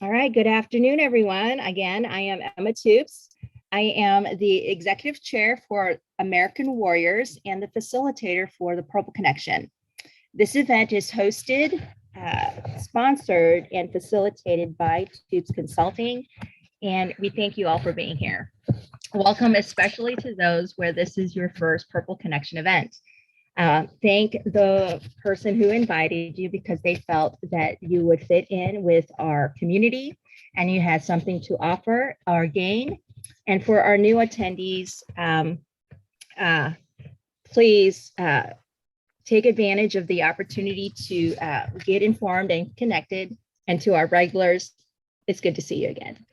All right, good afternoon, everyone. Again, I am Emma Toops. I am the executive chair for American Warriors and the facilitator for the Purple Connection. This event is hosted, sponsored, and facilitated by Toops Consulting, and we thank you all for being here. Welcome, especially to those where this is your first Purple Connection event. Thank the person who invited you because they felt that you would fit in with our community and you had something to offer or gain. And for our new attendees, please take advantage of the opportunity to get informed and connected. And to our regulars, it's good to see you again.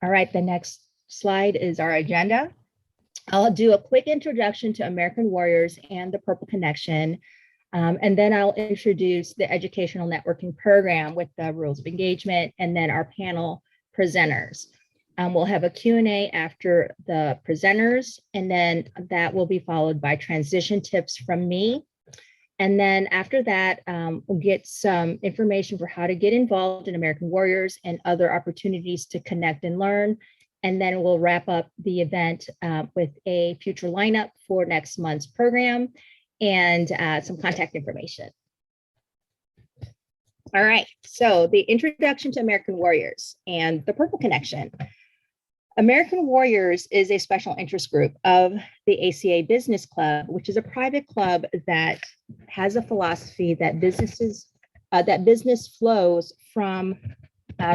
All right, the next slide is our agenda. I'll do a quick introduction to American Warriors and the Purple Connection, and then I'll introduce the educational networking program with the rules of engagement, and then our panel presenters. We'll have a Q&A after the presenters, and then that will be followed by transition tips from me. And then after that, we'll get some information for how to get involved in American Warriors and other opportunities to connect and learn. And then we'll wrap up the event with a future lineup for next month's program and some contact information. All right, so the introduction to American Warriors and the Purple Connection. American Warriors is a special interest group of the ACA Business Club, which is a private club that has a philosophy that business flows from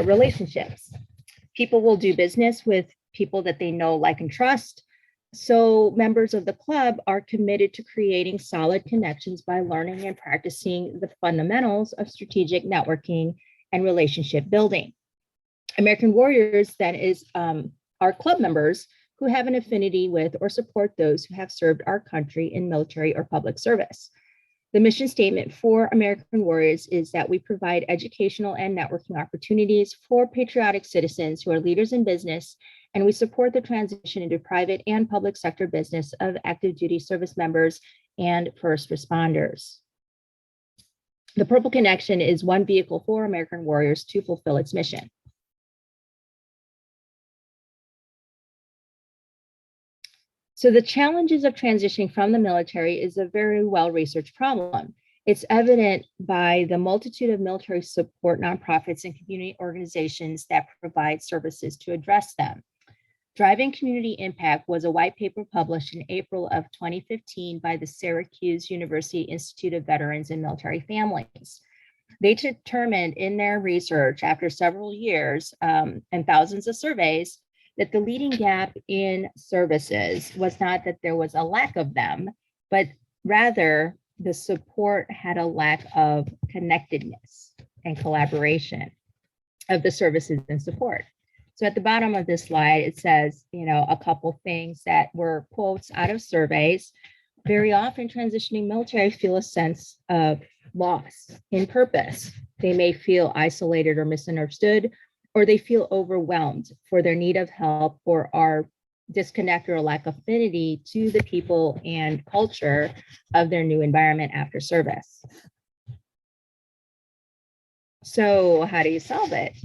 relationships. People will do business with people that they know, like, and trust. So members of the club are committed to creating solid connections by learning and practicing the fundamentals of strategic networking and relationship building. American Warriors then is our club members who have an affinity with or support those who have served our country in military or public service. The mission statement for American Warriors is that we provide educational and networking opportunities for patriotic citizens who are leaders in business, and we support the transition into private and public sector business of active duty service members and first responders. The Purple Connection is one vehicle for American Warriors to fulfill its mission. So the challenges of transitioning from the military is a very well-researched problem. It's evident by the multitude of military support nonprofits and community organizations that provide services to address them. Driving Community Impact was a white paper published in April of 2015 by the Syracuse University Institute of Veterans and Military Families. They determined in their research, after several years and thousands of surveys, that the leading gap in services was not that there was a lack of them, but rather the support had a lack of connectedness and collaboration of the services and support. So at the bottom of this slide, it says, a couple things that were quotes out of surveys. Very often transitioning military feel a sense of loss in purpose. They may feel isolated or misunderstood, or they feel overwhelmed for their need of help, or are disconnected or lack affinity to the people and culture of their new environment after service. So how do you solve it?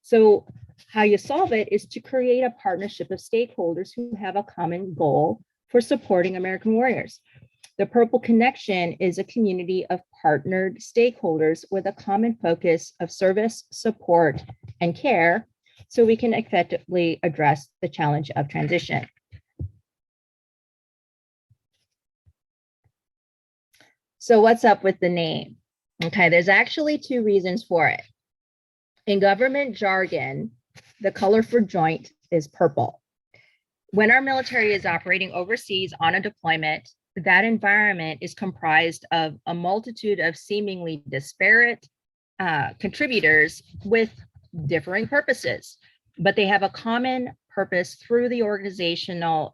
So how you solve it is to create a partnership of stakeholders who have a common goal for supporting American Warriors. The Purple Connection is a community of partnered stakeholders with a common focus of service, support, and care, so we can effectively address the challenge of transition. So what's up with the name? Okay, there's actually two reasons for it. In government jargon, the color for joint is purple. When our military is operating overseas on a deployment, that environment is comprised of a multitude of seemingly disparate contributors with differing purposes, but they have a common purpose through the organizational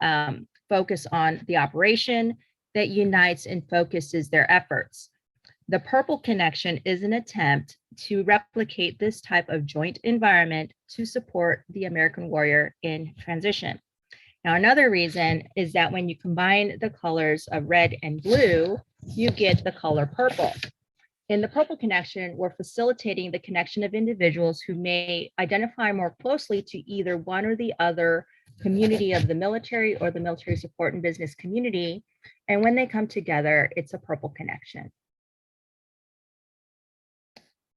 focus on the operation that unites and focuses their efforts. The Purple Connection is an attempt to replicate this type of joint environment to support the American Warrior in transition. Now, another reason is that when you combine the colors of red and blue, you get the color purple. In the purple connection, we're facilitating the connection of individuals who may identify more closely to either one or the other community of the military or the military support and business community. And when they come together, it's a purple connection.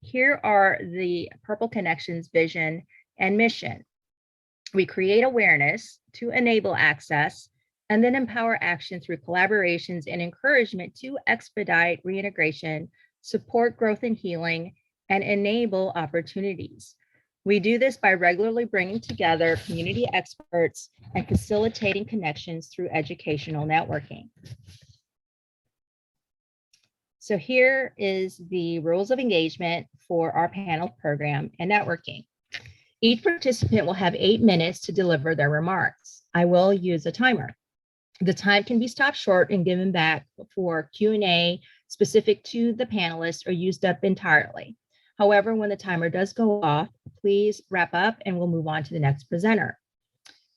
Here are the Purple Connections vision and mission. We create awareness to enable access and then empower action through collaborations and encouragement to expedite reintegration, support growth and healing, and enable opportunities. We do this by regularly bringing together community experts and facilitating connections through educational networking. So here is the rules of engagement for our panel program and networking. Each participant will have 8 minutes to deliver their remarks. I will use a timer. The time can be stopped short and given back for Q&A specific to the panelists or used up entirely. However, when the timer does go off, please wrap up and we'll move on to the next presenter.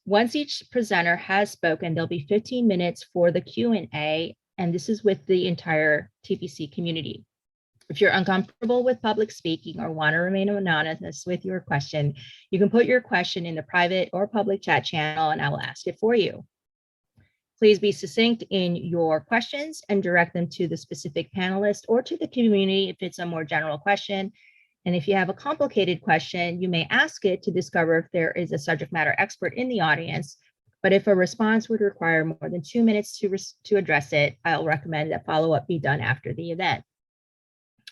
Once each presenter has spoken, there'll be 15 minutes for the Q&A, and this is with the entire TPC community. If you're uncomfortable with public speaking or want to remain anonymous with your question, you can put your question in the private or public chat channel and I will ask it for you. Please be succinct in your questions and direct them to the specific panelist or to the community if it's a more general question. And if you have a complicated question, you may ask it to discover if there is a subject matter expert in the audience. But if a response would require more than 2 minutes to address it, I'll recommend that follow-up be done after the event.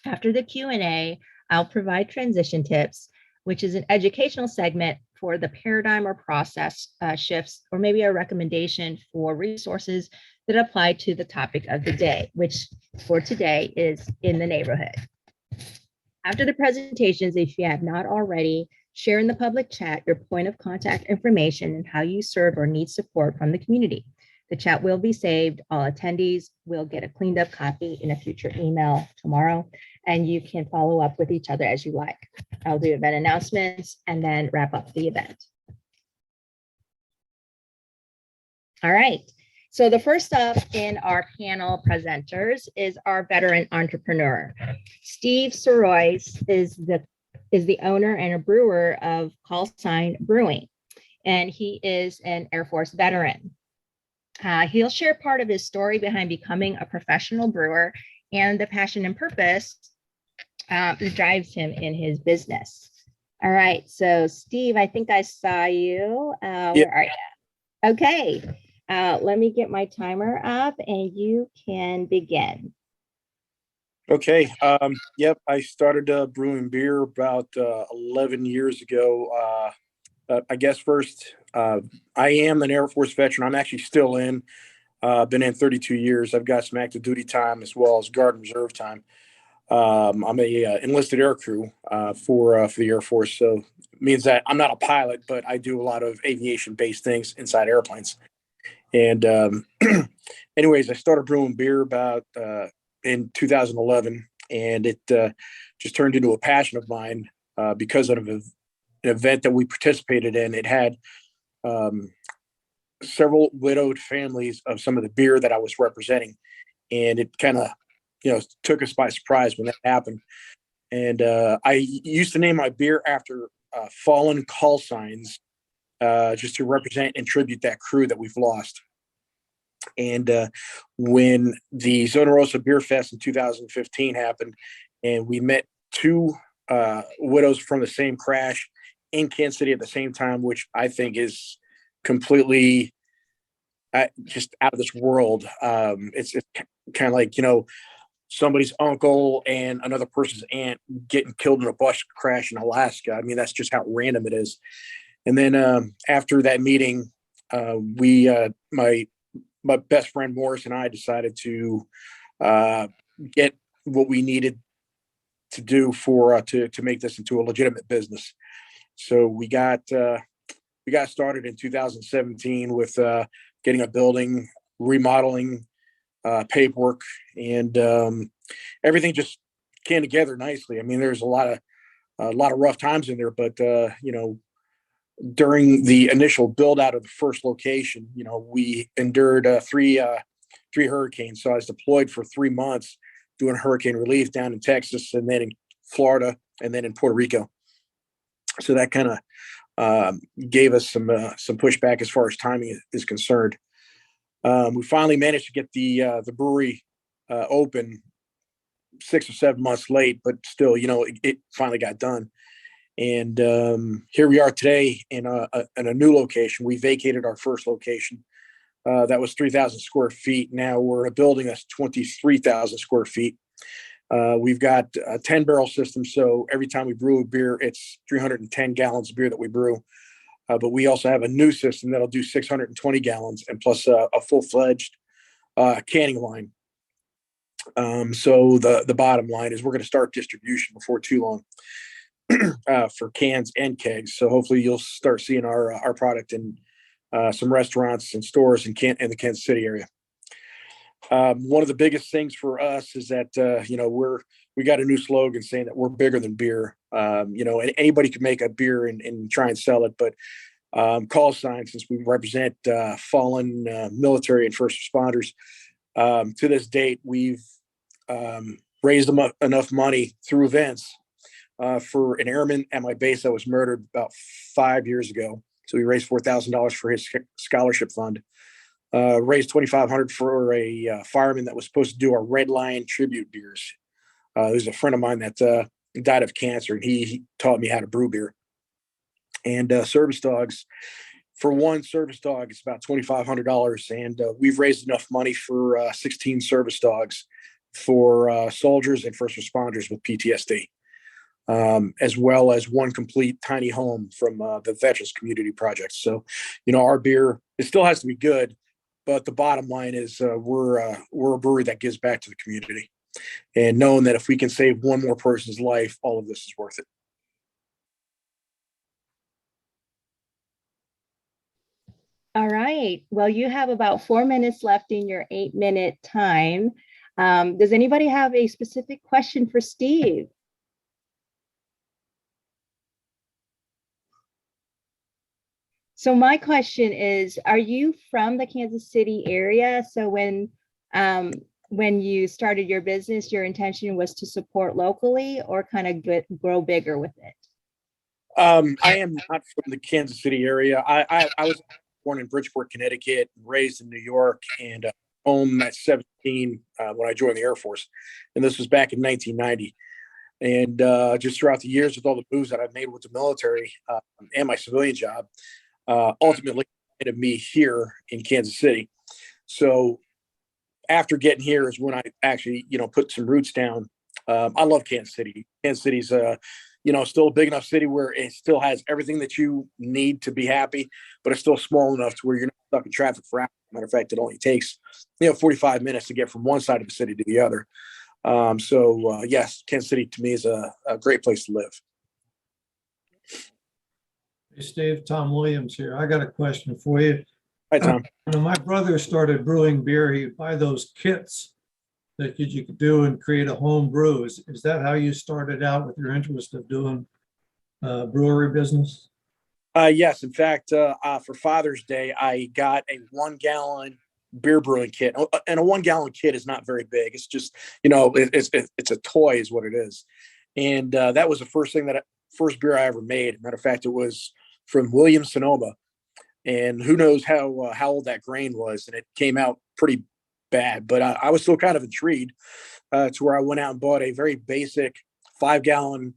After the Q&A, I'll provide transition tips, which is an educational segment for the paradigm or process shifts, or maybe a recommendation for resources that apply to the topic of the day, which for today is in the neighborhood. After the presentations, if you have not already, share in the public chat your point of contact information and how you serve or need support from the community. The chat will be saved. All attendees will get a cleaned up copy in a future email tomorrow, and you can follow up with each other as you like. I'll do event announcements and then wrap up the event. All right. So the first up in our panel presenters is our veteran entrepreneur. Steve Sirois is the owner and a brewer of CallSign Brewing, and he is an Air Force veteran. He'll share part of his story behind becoming a professional brewer and the passion and purpose that drives him in his business. All right, so Steve, I think I saw you. Where are you? Okay, let me get my timer up and you can begin. Okay, yep, I started brewing beer about 11 years ago. I guess first, I am an Air Force veteran. I'm actually still in. Been in 32 years. I've got some active duty time as well as Guard and Reserve time. I'm a enlisted air crew for the Air Force, so it means that I'm not a pilot, but I do a lot of aviation-based things inside airplanes. And anyways, I started brewing beer about in 2011, and it just turned into a passion of mine because of an event that we participated in. It had several widowed families of some of the beer that I was representing, and it kind of took us by surprise when that happened. And I used to name my beer after fallen call signs just to represent and tribute that crew that we've lost. And when the Zona Rosa Beer Fest in 2015 happened, and we met two widows from the same crash in Kansas City at the same time, which I think is completely just out of this world. It's kind of like, somebody's uncle and another person's aunt getting killed in a bus crash in Alaska. I mean, that's just how random it is. And then after that meeting, my best friend Morris and I decided to get what we needed to do for to make this into a legitimate business. So we got started in 2017 with getting a building, remodeling, paperwork, and everything just came together nicely. I mean, there's a lot of rough times in there, but during the initial build out of the first location, we endured three 3 hurricanes. So I was deployed for 3 months doing hurricane relief down in Texas, and then in Florida, and then in Puerto Rico. So that kind of gave us some pushback as far as timing is concerned. We finally managed to get the brewery open 6 or 7 months late, but still, it finally got done. And here we are today in a new location. We vacated our first location. That was 3,000 square feet. Now we're in a building that's 23,000 square feet. We've got a 10-barrel system. So every time we brew a beer, it's 310 gallons of beer that we brew. But we also have a new system that'll do 620 gallons and plus a full-fledged canning line. So the bottom line is we're going to start distribution before too long for cans and kegs. So hopefully you'll start seeing our product in some restaurants and stores in the Kansas City area. One of the biggest things for us is that we got a new slogan saying that we're bigger than beer. And anybody can make a beer and try and sell it, but CallSign, since we represent fallen military and first responders, to this date we've raised enough money through events for an airman at my base that was murdered about 5 years ago. So we raised $4,000 for his scholarship fund. Raised $2,500 for a fireman that was supposed to do our Red Lion tribute beers. There's a friend of mine that died of cancer, and he taught me how to brew beer. And service dogs, for one service dog, it's about $2,500, and we've raised enough money for 16 service dogs for soldiers and first responders with PTSD, as well as one complete tiny home from the Veterans Community Project. So, our beer, it still has to be good, but the bottom line is we're a brewery that gives back to the community, and knowing that if we can save one more person's life, all of this is worth it. All right. Well, you have about 4 minutes left in your 8-minute time. Does anybody have a specific question for Steve? So my question is, are you from the Kansas City area? So when you started your business, your intention was to support locally or kind of grow bigger with it? I am not from the Kansas City area. I was born in Bridgeport, Connecticut, raised in New York, and home at 17 when I joined the Air Force. And this was back in 1990. And just throughout the years, with all the moves that I've made with the military and my civilian job, ultimately landed me here in Kansas City. So after getting here is when I actually, put some roots down. I love Kansas City. Kansas City's still a big enough city where it still has everything that you need to be happy, but it's still small enough to where you're not stuck in traffic for hours. Matter of fact, it only takes 45 minutes to get from one side of the city to the other. Yes, Kansas City to me is a great place to live. Hey, Steve, Tom Williams here. I got a question for you. Hi, Tom. When my brother started brewing beer, he'd buy those kits that you could do and create a home brew. Is that how you started out with your interest of doing brewery business? Yes. In fact, for Father's Day, I got a 1-gallon beer brewing kit. And a 1-gallon kit is not very big. It's just, it's a toy is what it is. And that was the first beer I ever made. Matter of fact, it was from Williams Sonoma. And who knows how old that grain was. And it came out pretty bad. But I was still kind of intrigued to where I went out and bought a very basic 5-gallon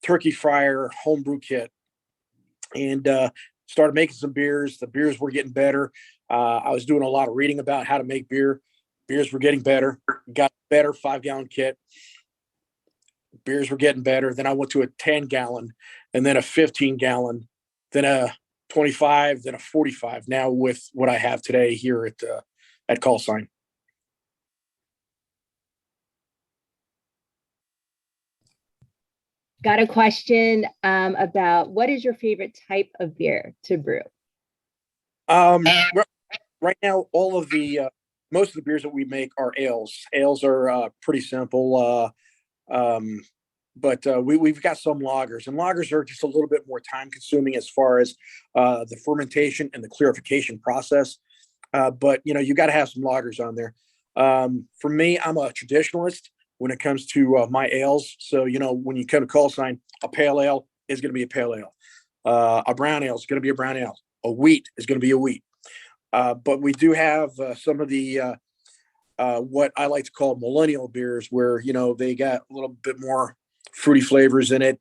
turkey fryer homebrew kit and started making some beers. The beers were getting better. I was doing a lot of reading about how to make beer. Beers were getting better. Got a better 5-gallon kit. Beers were getting better. Then I went to a 10-gallon and then a 15-gallon, then a 25, then a 45. Now with what I have today here at CallSign. Got a question about what is your favorite type of beer to brew? Right now, all of the most of the beers that we make are ales. Ales are pretty simple, but we've got some lagers, and lagers are just a little bit more time consuming as far as the fermentation and the clarification process. but you got to have some lagers on there. For me, I'm a traditionalist when it comes to my ales. So when you come to CallSign, a pale ale is going to be a pale ale. A brown ale is going to be a brown ale. A wheat is going to be a wheat. But we do have some of the what I like to call millennial beers, where they got a little bit more fruity flavors in it.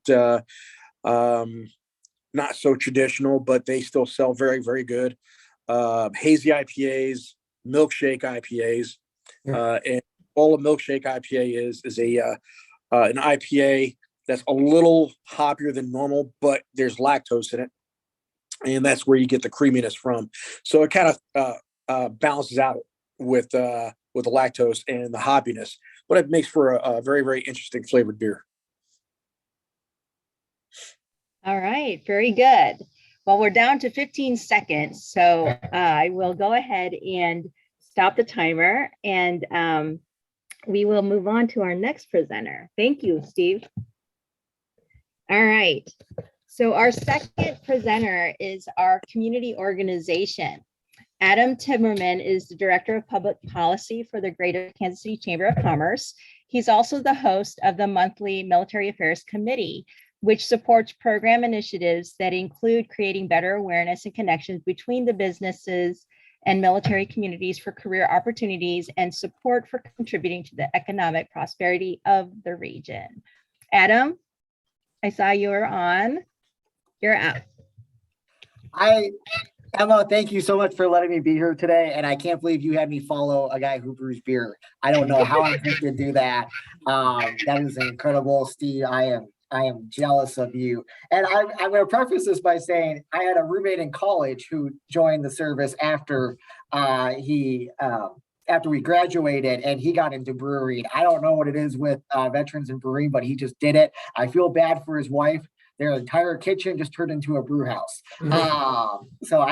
Not so traditional, but they still sell very, very good. Hazy IPAs, milkshake IPAs, and all a milkshake IPA is an IPA that's a little hoppier than normal, but there's lactose in it, and that's where you get the creaminess from. So it kind of balances out with the lactose and the hoppiness, but it makes for a very, very interesting flavored beer. All right, very good. Well, we're down to 15 seconds, so I will go ahead and stop the timer, and we will move on to our next presenter. Thank you, Steve. All right, so our second presenter is our community organization. Adam Timmerman is the Director of Public Policy for the Greater Kansas City Chamber of Commerce. He's also the host of the monthly Military Affairs Committee, which supports program initiatives that include creating better awareness and connections between the businesses and military communities for career opportunities and support for contributing to the economic prosperity of the region. Adam, I saw you were on. You're out. Emma, thank you so much for letting me be here today. And I can't believe you had me follow a guy who brews beer. I don't know how I'm going to do that. That is incredible, Steve. I am jealous of you. And I'm going to preface this by saying I had a roommate in college who joined the service after we graduated, and he got into brewing. I don't know what it is with veterans in brewing, but he just did it. I feel bad for his wife. Their entire kitchen just turned into a brew house. So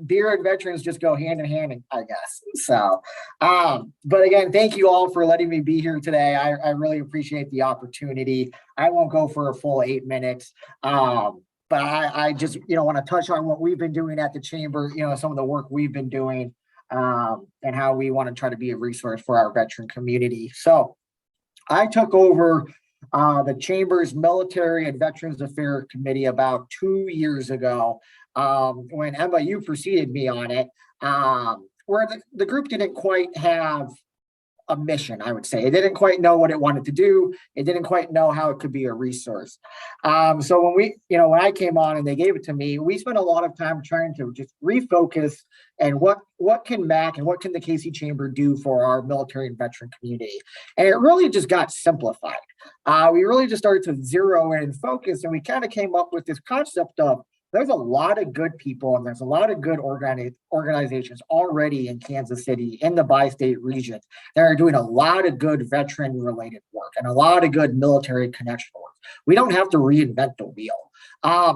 beer and veterans just go hand in hand, I guess. So, but again, thank you all for letting me be here today. I really appreciate the opportunity. I won't go for a full 8 minutes. But I just, want to touch on what we've been doing at the chamber, some of the work we've been doing, and how we want to try to be a resource for our veteran community. So I took over the Chamber's Military and Veterans Affairs Committee about 2 years ago, when Emma, you preceded me on it, where the group didn't quite have a mission, I would say. It didn't quite know what it wanted to do. It didn't quite know how it could be a resource. So when I came on and they gave it to me, we spent a lot of time trying to just refocus and what can MAC and what can the KC Chamber do for our military and veteran community. And it really just got simplified. We really just started to zero in and focus, and we kind of came up with this concept of there's a lot of good people and there's a lot of good organizations already in Kansas City, in the bi-state region, that are doing a lot of good veteran-related work and a lot of good military connection work. We don't have to reinvent the wheel.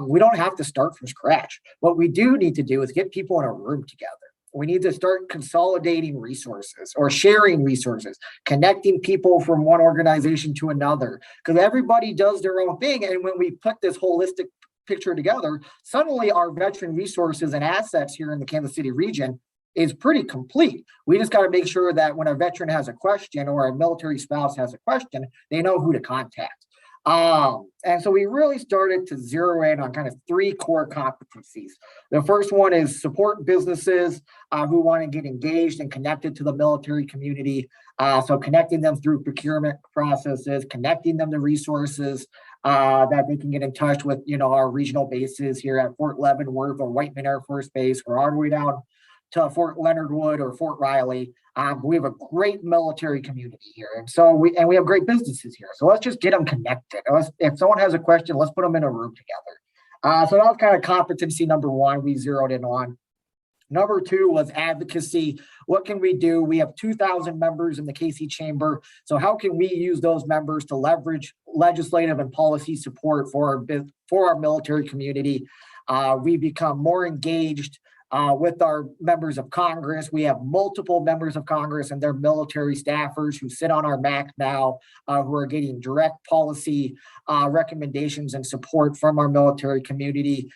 We don't have to start from scratch. What we do need to do is get people in a room together. We need to start consolidating resources or sharing resources, connecting people from one organization to another, because everybody does their own thing. And when we put this holistic picture together, suddenly our veteran resources and assets here in the Kansas City region is pretty complete. We just got to make sure that when a veteran has a question or a military spouse has a question, they know who to contact. And so we really started to zero in on kind of 3 core competencies. The first one is support businesses who want to get engaged and connected to the military community. So connecting them through procurement processes, connecting them to resources that they can get in touch with, our regional bases here at Fort Leavenworth or Whiteman Air Force Base, or all the way down to Fort Leonard Wood or Fort Riley. We have a great military community here. And so we have great businesses here. So let's just get them connected. If someone has a question, let's put them in a room together. So that was kind of competency number 1 we zeroed in on. Number 2 was advocacy. What can we do? We have 2,000 members in the KC Chamber. So how can we use those members to leverage legislative and policy support for our military community? We become more engaged with our members of Congress. We have multiple members of Congress and their military staffers who sit on our MAC now, who are getting direct policy recommendations and support from our military community.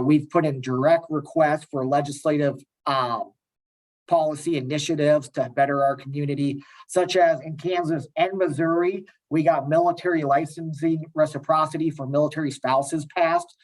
We've put in direct requests for legislative policy initiatives to better our community, such as in Kansas and Missouri, we got military licensing reciprocity for military spouses passed.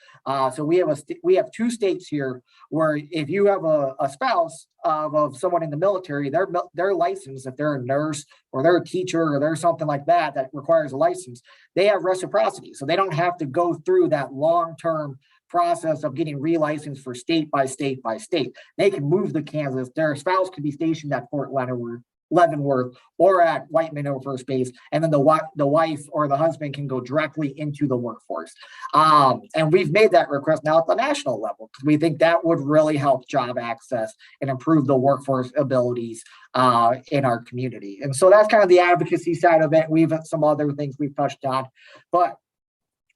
So we have 2 states here where if you have a spouse of someone in the military, they're licensed. If they're a nurse or they're a teacher or they're something like that requires a license, they have reciprocity. So they don't have to go through that long-term process of getting relicensed for state by state by state. They can move to Kansas. Their spouse could be stationed at Fort Leavenworth or at Whiteman Air Force Base, and then the wife or the husband can go directly into the workforce. And we've made that request now at the national level because we think that would really help job access and improve the workforce abilities in our community. And so that's kind of the advocacy side of it. We've had some other things we've touched on, but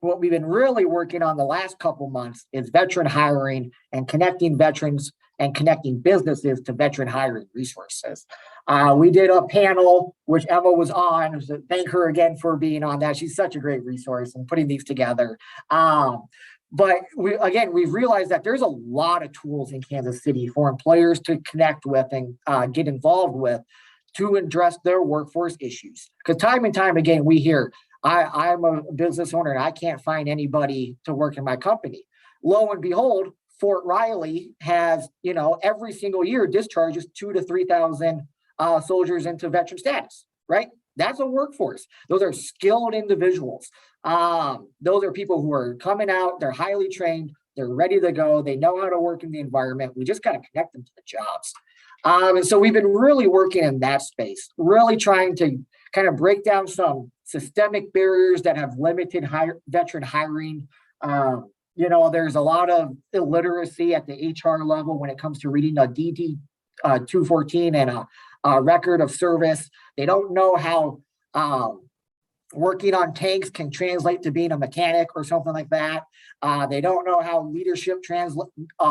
what we've been really working on the last couple months is veteran hiring and connecting veterans and connecting businesses to veteran hiring resources. We did a panel, which Emma was on. So thank her again for being on that. She's such a great resource and putting these together. But we've realized that there's a lot of tools in Kansas City for employers to connect with and get involved with to address their workforce issues. Because time and time again, we hear, I'm a business owner and I can't find anybody to work in my company. Lo and behold, Fort Riley has, every single year discharges 2,000 to 3,000 soldiers into veteran status, right? That's a workforce. Those are skilled individuals. Those are people who are coming out, they're highly trained, they're ready to go, they know how to work in the environment. We just got to connect them to the jobs. And so we've been really working in that space, really trying to kind of break down some systemic barriers that have limited veteran hiring. There's a lot of illiteracy at the HR level when it comes to reading a DD 214 and a record of service. They don't know how working on tanks can translate to being a mechanic or something like that. They don't know how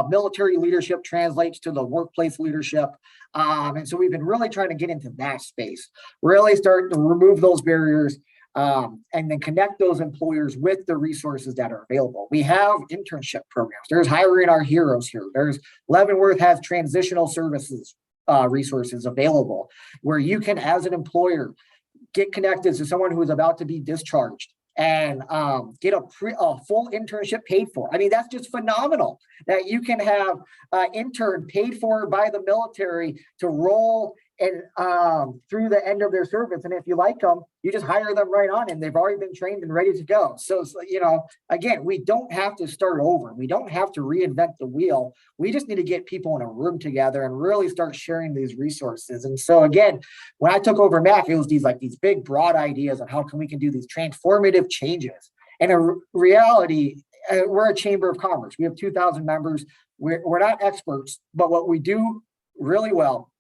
military leadership translates to the workplace leadership. And so we've been really trying to get into that space, really starting to remove those barriers and then connect those employers with the resources that are available. We have internship programs. There's Hiring Our Heroes here. There's Leavenworth has transitional services resources available where you can, as an employer, get connected to someone who is about to be discharged and get a full internship paid for. I mean, that's just phenomenal that you can have an intern paid for by the military to roll and through the end of their service. And if you like them, you just hire them right on and they've already been trained and ready to go. So, again, we don't have to start over. We don't have to reinvent the wheel. We just need to get people in a room together and really start sharing these resources. And so again, when I took over MAC, it was these big, broad ideas on how we can do these transformative changes. And in reality, we're a chamber of commerce. We have 2,000 members. We're not experts, but what we do really well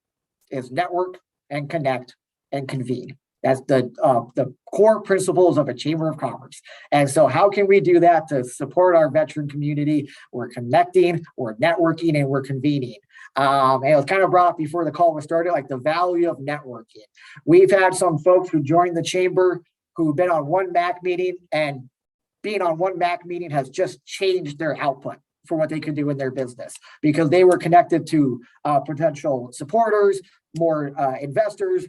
is network and connect and convene. That's the core principles of a chamber of commerce. And so how can we do that to support our veteran community? We're connecting, we're networking, and we're convening. And it was kind of brought up before the call was started, like the value of networking. We've had some folks who joined the chamber who've been on one MAC meeting, and being on one MAC meeting has just changed their output for what they could do in their business because they were connected to potential supporters, more investors,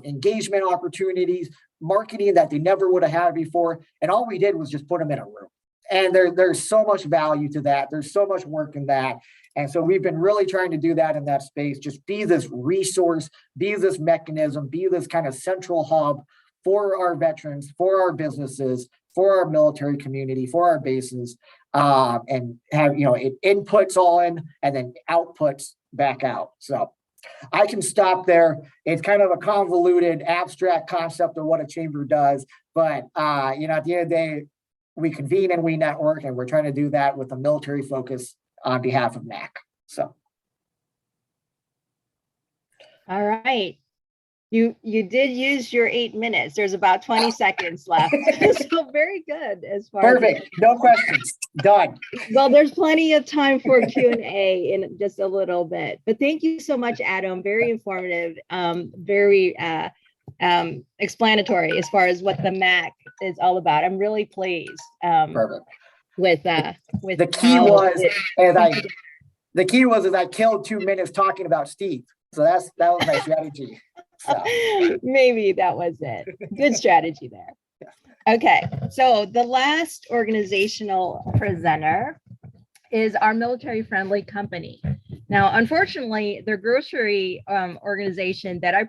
engagement opportunities, marketing that they never would have had before. And all we did was just put them in a room. And there's so much value to that. There's so much work in that. And so we've been really trying to do that in that space, just be this resource, be this mechanism, be this kind of central hub for our veterans, for our businesses, for our military community, for our bases, and have, it inputs on and then outputs back out. So I can stop there. It's kind of a convoluted, abstract concept of what a chamber does, but at the end of the day, we convene and we network, and we're trying to do that with a military focus on behalf of MAC. So, All right. You did use your 8 minutes. There's about 20 seconds left. So very good as far perfect. No questions. Done. Well, there's plenty of time for Q&A in just a little bit. But thank you so much, Adam. Very informative, very explanatory as far as what the MAC is all about. I'm really pleased Perfect. with the key was as I killed 2 minutes talking about Steve. So that was my strategy. So. Maybe that was it. Good strategy there. Okay, so the last organizational presenter is our military-friendly company. Now, unfortunately, the grocery organization that I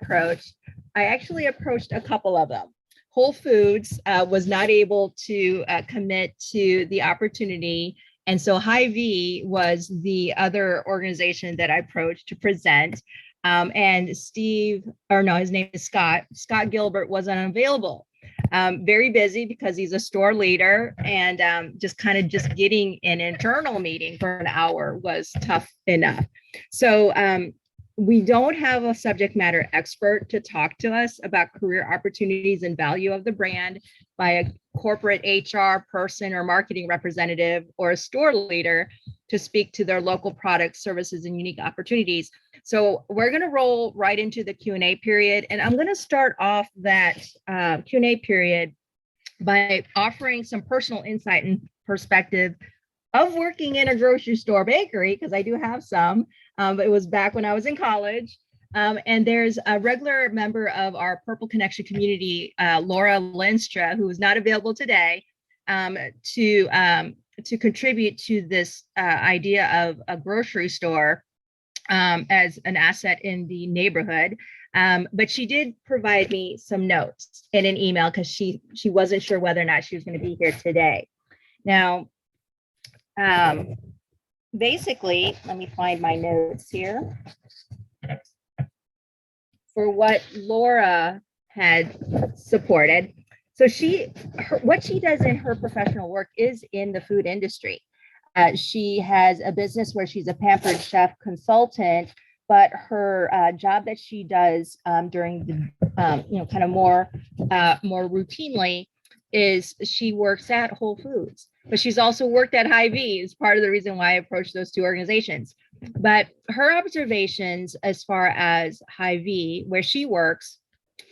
actually approached a couple of them. Whole Foods was not able to commit to the opportunity. And so Hy-Vee was the other organization that I approached to present. And his name is Scott Gilbert was unavailable. Very busy because he's a store leader, and just getting an internal meeting for an hour was tough enough. So we don't have a subject matter expert to talk to us about career opportunities and value of the brand by a corporate HR person or marketing representative or a store leader to speak to their local products, services, and unique opportunities. So we're going to roll right into the Q&A period. And I'm going to start off that Q&A period by offering some personal insight and perspective of working in a grocery store bakery, because I do have some. But it was back when I was in college. And there's a regular member of our Purple Connection community, Laura Lenstra, who is not available today, to contribute to this idea of a grocery store as an asset in the neighborhood. But she did provide me some notes in an email because she wasn't sure whether or not she was going to be here today. Now, basically, let me find my notes here for what Laura had supported. So what she does in her professional work is in the food industry. She has a business where she's a pampered chef consultant, but her job that she does during the, more routinely is she works at Whole Foods, but she's also worked at Hy-Vee is part of the reason why I approached those two organizations. But her observations as far as Hy-Vee, where she works,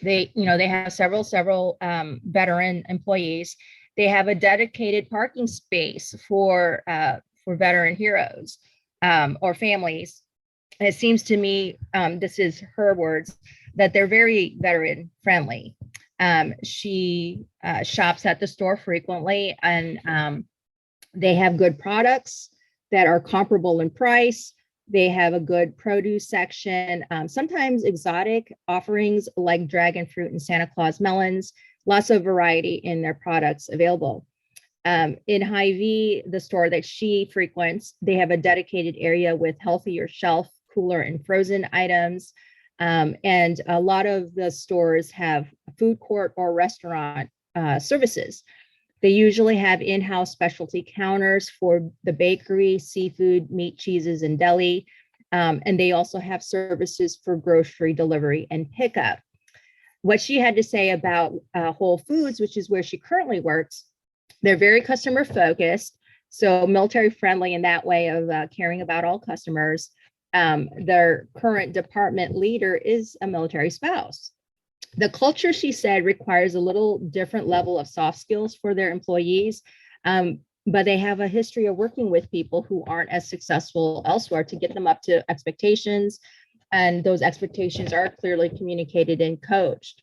they have several veteran employees. They have a dedicated parking space for veteran heroes or families. And it seems to me, this is her words, that they're very veteran friendly. She shops at the store frequently, and they have good products that are comparable in price. They have a good produce section, sometimes exotic offerings like dragon fruit and Santa Claus melons, lots of variety in their products available. In Hy-Vee, the store that she frequents, they have a dedicated area with healthier shelf, cooler and frozen items. And a lot of the stores have food court or restaurant services. They usually have in-house specialty counters for the bakery, seafood, meat, cheeses, and deli. And they also have services for grocery delivery and pickup. What she had to say about Whole Foods, which is where she currently works, they're very customer focused. So military friendly in that way of caring about all customers. Their current department leader is a military spouse. The culture, she said, requires a little different level of soft skills for their employees, but they have a history of working with people who aren't as successful elsewhere to get them up to expectations, and those expectations are clearly communicated and coached.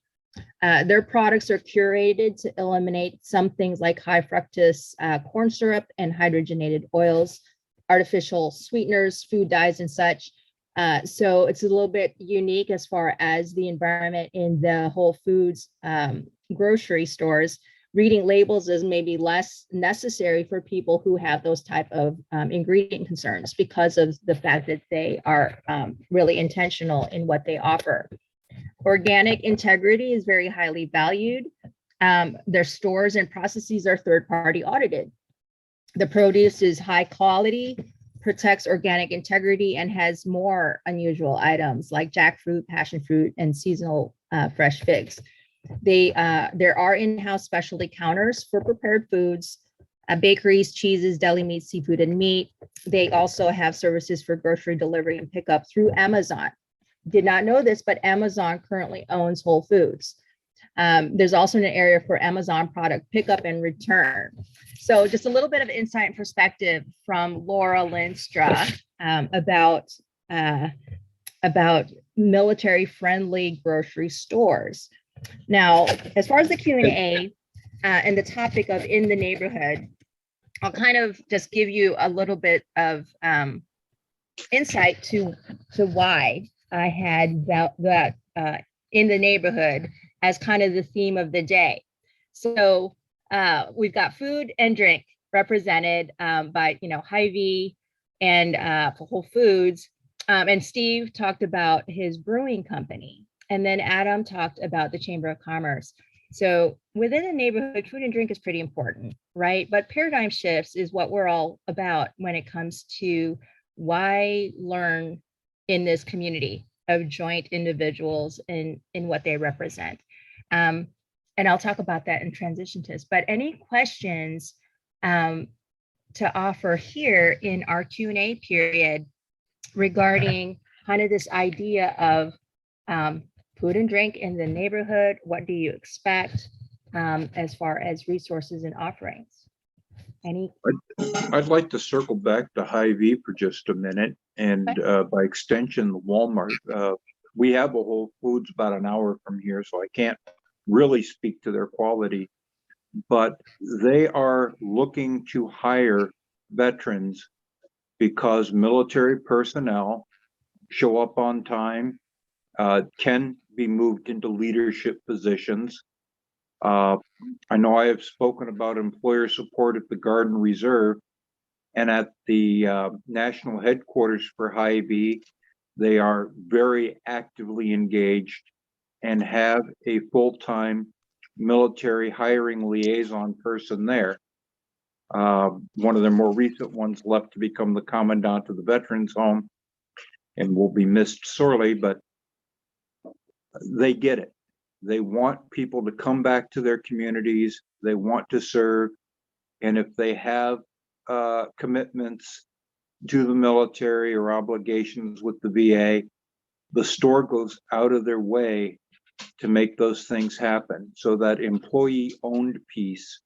Their products are curated to eliminate some things like high fructose corn syrup and hydrogenated oils, artificial sweeteners, food dyes, and such. So it's a little bit unique as far as the environment in the Whole Foods grocery stores. Reading labels is maybe less necessary for people who have those type of ingredient concerns because of the fact that they are really intentional in what they offer. Organic integrity is very highly valued. Their stores and processes are third-party audited. The produce is high quality, protects organic integrity, and has more unusual items like jackfruit, passion fruit, and seasonal fresh figs. There are in-house specialty counters for prepared foods, bakeries, cheeses, deli meat, seafood, and meat. They also have services for grocery delivery and pickup through Amazon. Did not know this, but Amazon currently owns Whole Foods. There's also an area for Amazon product pickup and return. So just a little bit of insight and perspective from Laura Lenstra about about military-friendly grocery stores. Now, as far as the Q&A and the topic of in the neighborhood, I'll kind of just give you a little bit of insight to why I had that in the neighborhood as kind of the theme of the day. So we've got food and drink represented by, Hy-Vee and Whole Foods. And Steve talked about his brewing company. And then Adam talked about the Chamber of Commerce. So within the neighborhood, food and drink is pretty important, right? But paradigm shifts is what we're all about when it comes to why learn in this community of joint individuals in what they represent. And I'll talk about that in transition to this, but any questions to offer here in our Q&A period regarding kind of this idea of food and drink in the neighborhood? What do you expect as far as resources and offerings? I'd like to circle back to Hy-Vee for just a minute, and by extension, the Walmart. We have a Whole Foods about an hour from here, so I can't really speak to their quality, but they are looking to hire veterans because military personnel show up on time, can be moved into leadership positions. I know I have spoken about employer support at the Garden Reserve, and at the national headquarters for Hy-Vee, they are very actively engaged and have a full-time military hiring liaison person there. One of their more recent ones left to become the commandant of the Veterans Home and will be missed sorely, but they get it. They want people to come back to their communities. They want to serve. And if they have commitments to the military or obligations with the VA, the store goes out of their way to make those things happen. So that employee-owned piece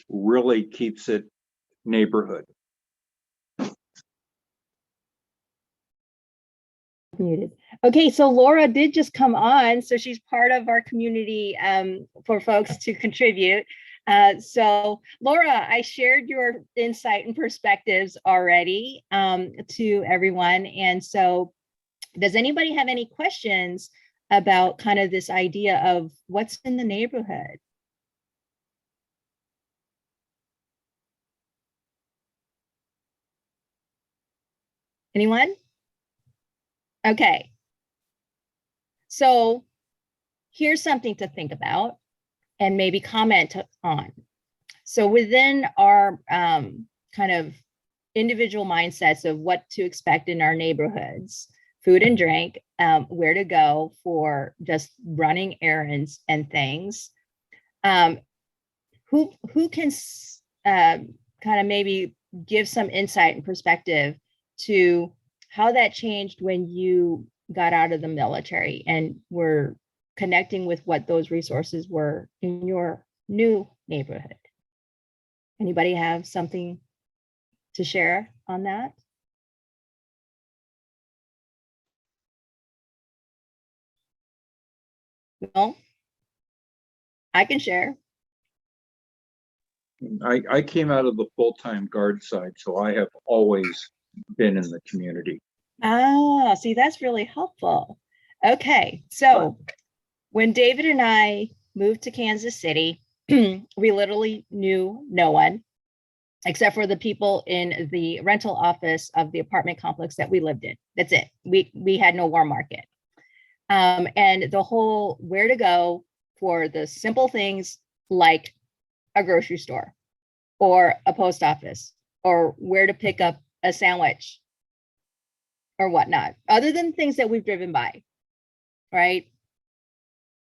really keeps it neighborhood. Muted. Okay, so Laura did just come on, so she's part of our community for folks to contribute. So Laura, I shared your insight and perspectives already to everyone. And so does anybody have any questions about kind of this idea of what's in the neighborhood? Anyone? Okay. So here's something to think about and maybe comment on. So within our kind of individual mindsets of what to expect in our neighborhoods, food and drink, where to go for just running errands and things, who can kind of maybe give some insight and perspective to how that changed when you got out of the military and were connecting with what those resources were in your new neighborhood? Anybody have something to share on that? No? I can share. I came out of the full-time guard side, so I have always been in the community. Ah, see, that's really helpful. Okay, so when David and I moved to Kansas City, we literally knew no one except for the people in the rental office of the apartment complex that we lived in. That's it. We had no warm market. And the whole where to go for the simple things like a grocery store or a post office or where to pick up a sandwich or whatnot, other than things that we've driven by, right?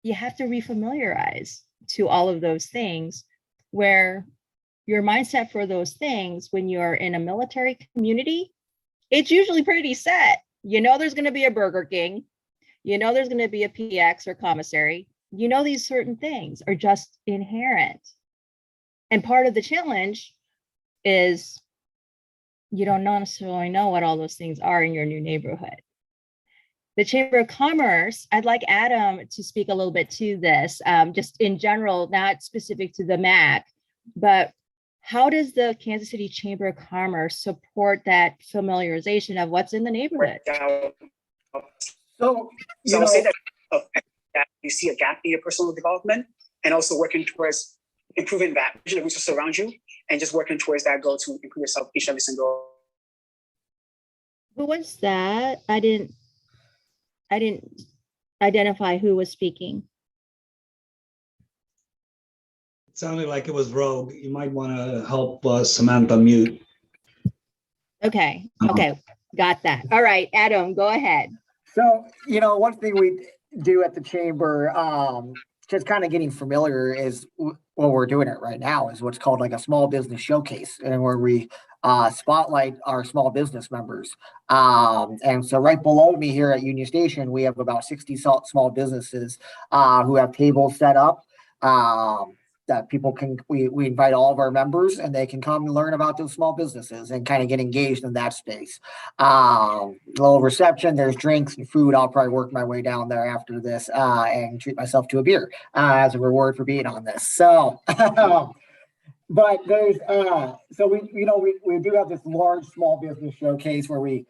You have to refamiliarize to all of those things where your mindset for those things when you're in a military community, it's usually pretty set. You know, there's going to be a Burger King. You know, there's going to be a PX or commissary. You know, these certain things are just inherent. And part of the challenge is you don't necessarily know what all those things are in your new neighborhood. the Chamber of Commerce, I'd like Adam to speak a little bit to this, just in general, not specific to the MAC, but how does the Kansas City Chamber of Commerce support that familiarization of what's in the neighborhood? So, So I'll say that you see a gap in your personal development and also working towards improving that vision of resources around you and just working towards that goal to improve yourself each and every single. Who was that? I didn't identify who was speaking. It sounded like it was Rogue. You might want to help Samantha mute. Okay, okay, got that. All right, Adam, go ahead. So, one thing we do at the chamber, just kind of getting familiar is what we're doing it right now is what's called like a small business showcase, and where we spotlight our small business members. And so right below me here at Union Station, we have about 60 small businesses who have tables set up. That people can, we invite all of our members and they can come and learn about those small businesses and kind of get engaged in that space. Little reception, there's drinks and food. I'll probably work my way down there after this and treat myself to a beer as a reward for being on this. So, but there's, so we do have this large small business showcase where we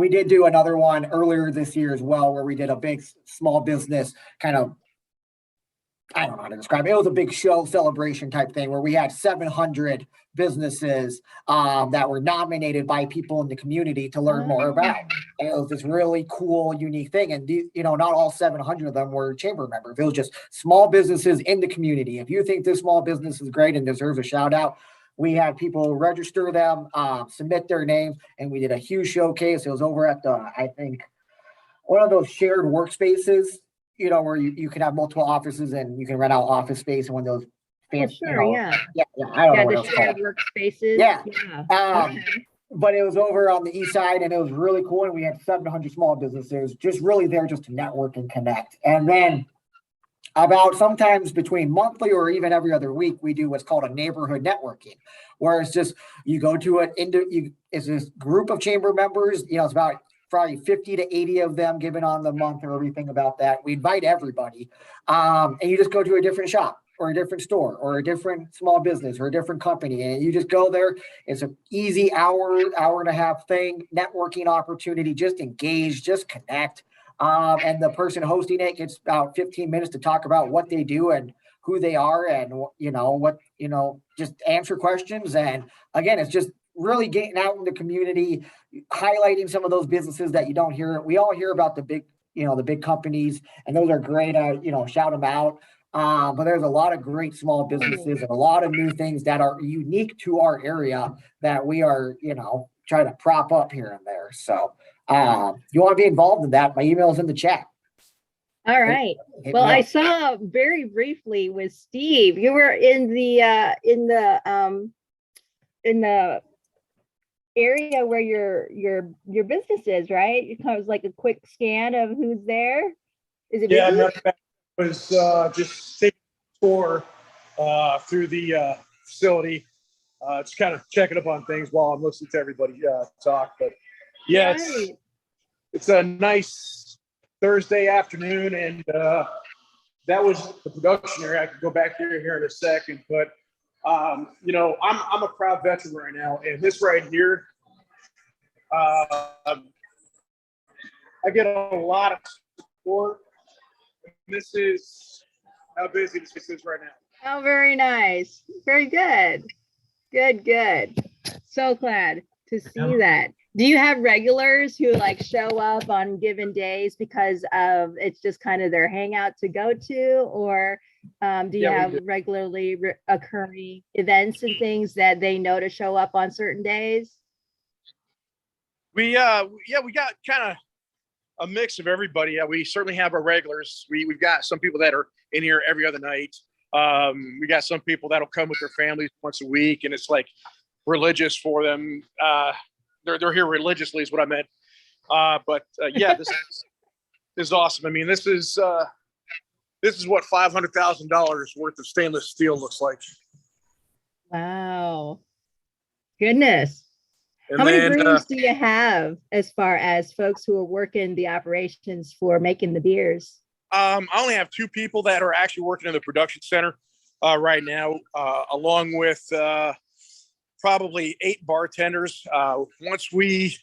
did do another one earlier this year as well, where we did a big small business kind of, I don't know how to describe it. It was a big show celebration type thing where we had 700 businesses that were nominated by people in the community to learn more about. And it was this really cool, unique thing. And, not all 700 of them were chamber members. It was just small businesses in the community. If you think this small business is great and deserves a shout out, we had people register them, submit their names, and we did a huge showcase. It was over at I think, one of those shared workspaces, where you can have multiple offices and you can rent out office space and one of those fancy, I don't know what the it's shared called. workspaces. Yeah. Okay. But it was over on the east side and it was really cool. And we had 700 small businesses just really there just to network and connect. And then about sometimes between monthly or even every other week, we do what's called a neighborhood networking, where it's just, you go to it's this group of chamber members, it's about probably 50 to 80 of them given on the month or everything about that. We invite everybody. And you just go to a different shop or a different store or a different small business or a different company. And you just go there. It's an easy hour and a half thing, networking opportunity, just engage, just connect. And the person hosting it gets about 15 minutes to talk about what they do and who they are and, just answer questions. And again, it's just really getting out in the community, highlighting some of those businesses that you don't hear. We all hear about the big companies, and those are great. Shout them out. But there's a lot of great small businesses and a lot of new things that are unique to our area that we are, trying to prop up here and there. So you want to be involved in that? My email is in the chat. All right. Well, I saw very briefly with Steve, you were in the area where your business is, right? It kind of like a quick scan of who's there. Is it? Yeah, I was just taking a tour through the facility, just kind of checking up on things while I'm listening to everybody talk. But yeah, Right. it's a nice Thursday afternoon, and that was the production area. I could go back here in a second, but I'm a proud veteran right now, and this right here, I get a lot of support. This is how busy this is right now. Oh, very nice. Very good. Good. So glad to see that. Do you have regulars who show up on given days because of it's just kind of their hangout to go to, or do you have regularly occurring events and things that they know to show up on certain days? We got kind of a mix of everybody. Yeah, we certainly have our regulars. We've got some people that are in here every other night. We got some people that'll come with their families once a week, and it's like religious for them. They're here religiously is what I meant. But this is awesome. I mean, this is what $500,000 worth of stainless steel looks like. Wow. Goodness. And How many then, breweries do you have as far as folks who are working the operations for making the beers? I only have 2 people that are actually working in the production center right now, along with probably 8 bartenders. Once we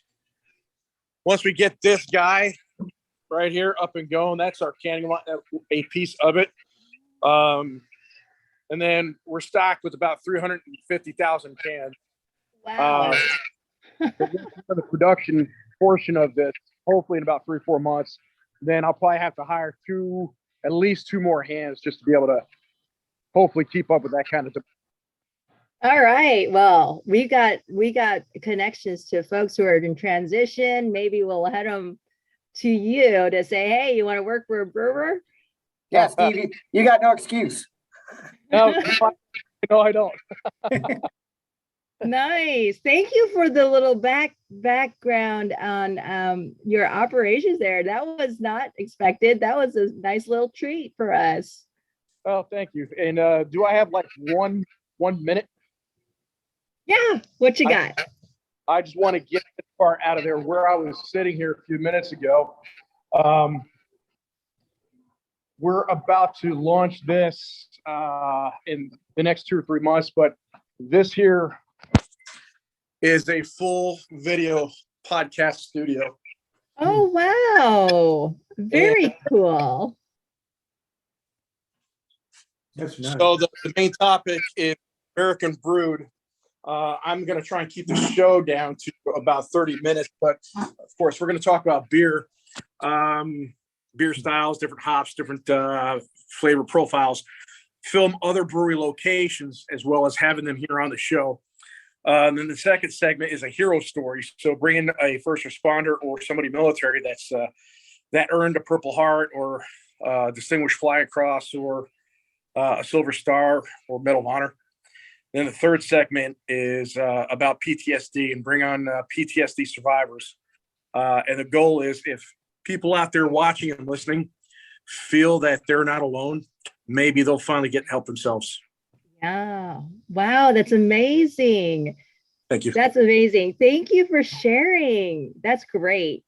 get this guy right here up and going, that's our canning line, a piece of it. And then we're stocked with about 350,000 cans. Wow. For the production portion of this, hopefully in about 3-4 months, then I'll probably have to hire at least 2 more hands just to be able to hopefully keep up with that kind of. All right. Well, we got connections to folks who are in transition. Maybe we'll head them to you to say, hey, you want to work for a brewer? Yeah, Steve, you got no excuse. No, no, I don't. Nice. Thank you for the little background on your operations there. That was not expected. That was a nice little treat for us. Oh, thank you. And do I have like one minute? Yeah. What you got? I just want to get this part out of there where I was sitting here a few minutes ago. We're about to launch this in the next 2 or 3 months, but this here is a full video podcast studio. Oh, wow. Very cool. That's nice. So the main topic is American brewed. I'm going to try and keep the show down to about 30 minutes, but of course we're going to talk about beer, beer styles, different hops, different flavor profiles, film other brewery locations, as well as having them here on the show. And then the second segment is a hero story. So bringing a first responder or somebody military that earned a Purple Heart or Distinguished Flying Cross or a Silver Star or Medal of Honor. Then the third segment is about PTSD and bring on PTSD survivors. And the goal is if people out there watching and listening feel that they're not alone, maybe they'll finally get help themselves. Yeah. Wow. That's amazing. Thank you. That's amazing. Thank you for sharing. That's great.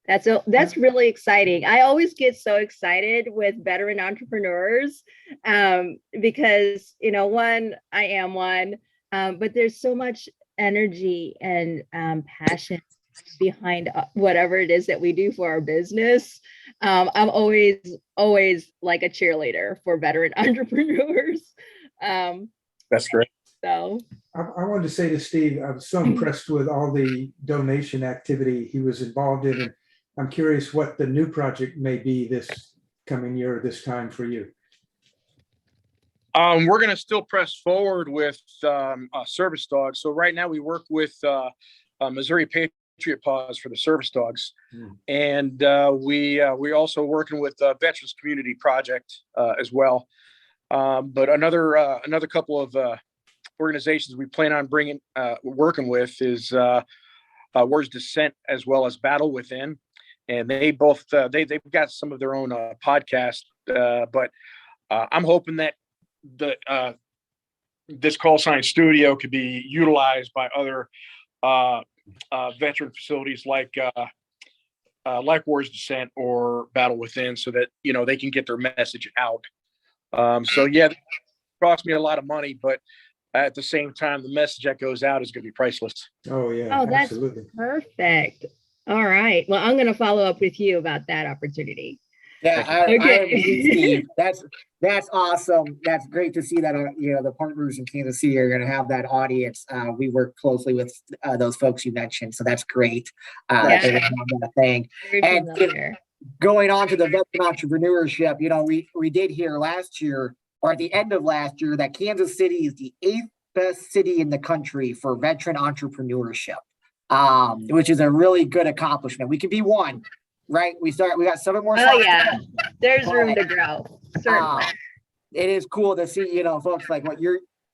That's really exciting. I always get so excited with veteran entrepreneurs because, one, I am one, but there's so much energy and passion behind whatever it is that we do for our business. I'm always like a cheerleader for veteran entrepreneurs. That's great. So I wanted to say to Steve, I'm so impressed with all the donation activity he was involved in. And I'm curious what the new project may be this coming year, this time for you. We're going to still press forward with service dogs. So right now we work with Missouri Patriot Paws for the service dogs. And we also working with Veterans Community Project as well. But another couple of organizations we plan on working with is Words Dissent as well as Battle Within. And they both they've got some of their own podcasts, but I'm hoping that this CallSign studio could be utilized by other veteran facilities like Words Dissent or Battle Within, so that they can get their message out. So yeah, it cost me a lot of money, but at the same time, the message that goes out is going to be priceless. Oh yeah, oh, that's absolutely. perfect. All right. Well, I'm going to follow up with you about that opportunity. Yeah, I agree, Steve. That's awesome. That's great to see that the partners in Kansas City are going to have that audience. We work closely with those folks you mentioned, so that's great. Thing. And going on to the veteran entrepreneurship, we did hear last year, or at the end of last year, that Kansas City is the 8th best city in the country for veteran entrepreneurship, which is a really good accomplishment. We could be one. Right, we got 7 more. Oh yeah, there's room to grow. Certainly, it is cool to see, folks like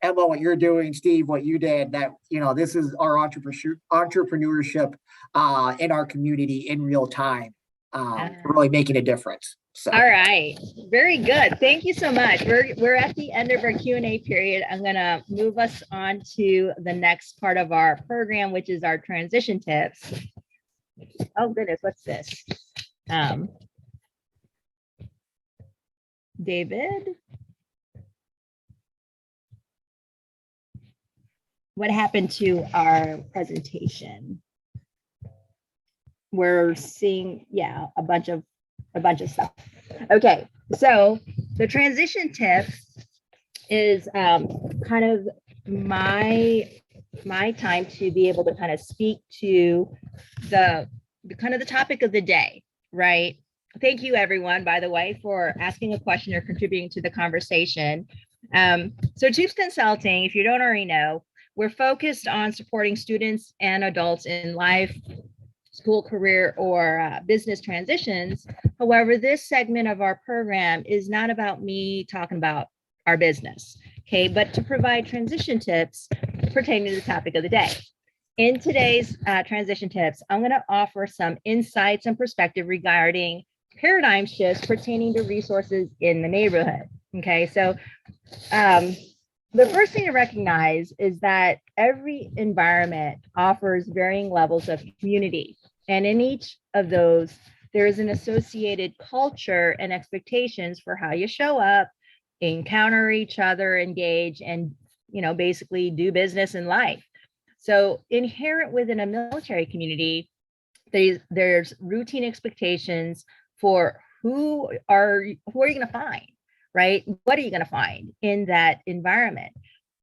Emma, what you're doing, Steve, what you did. That this is our entrepreneurship in our community in real time. really making a difference. So. All right, very good. Thank you so much. We're at the end of our Q&A period. I'm gonna move us on to the next part of our program, which is our transition tips. Oh goodness, what's this? David? What happened to our presentation? We're seeing, yeah, a bunch of stuff. Okay, so the transition tip is kind of my time to be able to kind of speak to the kind of the topic of the day, right? Thank you everyone, by the way, for asking a question or contributing to the conversation. So Toops Consulting, if you don't already know, we're focused on supporting students and adults in life, school, career, or business transitions. However, this segment of our program is not about me talking about our business, okay, but to provide transition tips pertaining to the topic of the day. In today's transition tips, I'm going to offer some insights and perspective regarding paradigm shifts pertaining to resources in the neighborhood. Okay, so the first thing to recognize is that every environment offers varying levels of community. And in each of those, there is an associated culture and expectations for how you show up, encounter each other, engage, and basically do business in life. So inherent within a military community, there's routine expectations for who are you going to find, right? What are you going to find in that environment?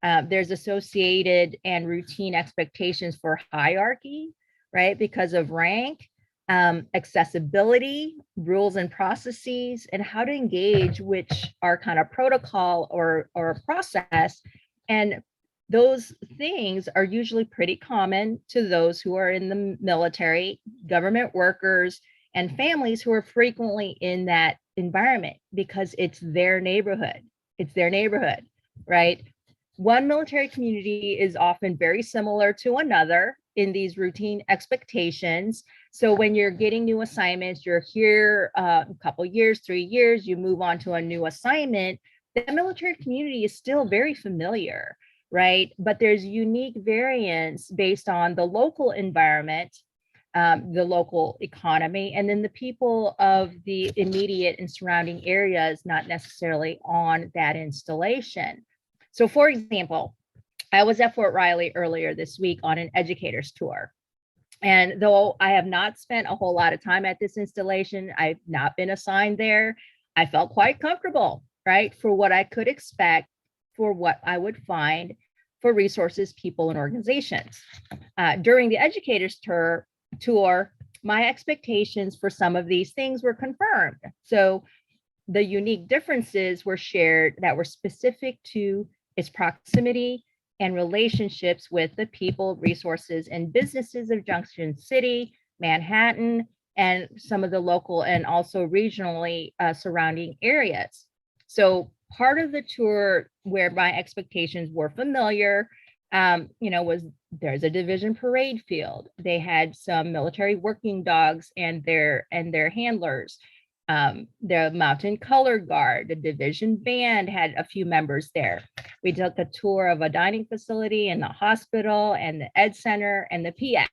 There's associated and routine expectations for hierarchy, right? Because of rank, accessibility, rules and processes, and how to engage, which are kind of protocol or process. And those things are usually pretty common to those who are in the military, government workers, and families who are frequently in that environment because it's their neighborhood. It's their neighborhood, right? One military community is often very similar to another in these routine expectations. So when you're getting new assignments, you're here a couple years, 3 years, you move on to a new assignment, the military community is still very familiar, right? But there's unique variance based on the local environment, the local economy, and then the people of the immediate and surrounding areas, not necessarily on that installation. So for example, I was at Fort Riley earlier this week on an educator's tour. And though I have not spent a whole lot of time at this installation, I've not been assigned there, I felt quite comfortable, right? For what I could expect, for what I would find for resources, people, and organizations. During the educator's tour, my expectations for some of these things were confirmed. So the unique differences were shared that were specific to its proximity and relationships with the people, resources, and businesses of Junction City, Manhattan, and some of the local and also regionally surrounding areas. So part of the tour where my expectations were familiar, was there's a division parade field. They had some military working dogs and their handlers. The Mountain Color Guard, the division band had a few members there. We took a tour of a dining facility and the hospital and the Ed Center and the PX.